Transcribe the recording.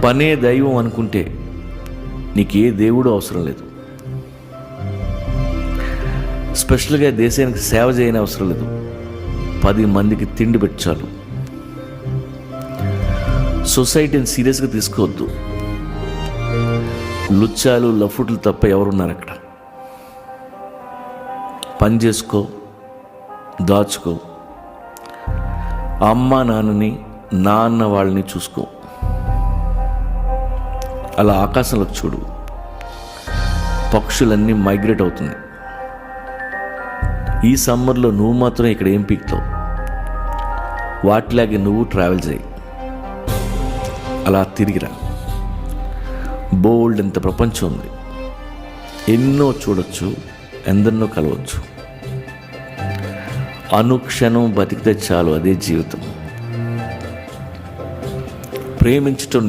పనే దైవం అనుకుంటే నీకు ఏ దేవుడు అవసరం లేదు. స్పెషల్గా దేశానికి సేవ చేయని అవసరం లేదు. 10 మందికి తిండి పెట్టాలి. సొసైటీని సీరియస్గా తీసుకోవద్దు. లుచ్చాలు లఫుట్లు తప్ప ఎవరున్నారు అక్కడ? పని చేసుకో, దాచుకో, అమ్మ నాన్నని నాన్న వాళ్ళని చూసుకో. అలా ఆకాశంలోకి చూడు, పక్షులన్నీ మైగ్రేట్ అవుతున్నాయి. ఈ సమ్మర్లో నువ్వు మాత్రం ఇక్కడ ఏం పీక్తావు? వాటిలాగే నువ్వు ట్రావెల్ చేయి, అలా తిరిగిరా. బోల్డ్ ఎంత ప్రపంచం ఉంది, ఎన్నో చూడొచ్చు, ఎందరినో కలవచ్చు. అనుక్షణం బతికితే చాలు, అదే జీవితం. ప్రేమించటం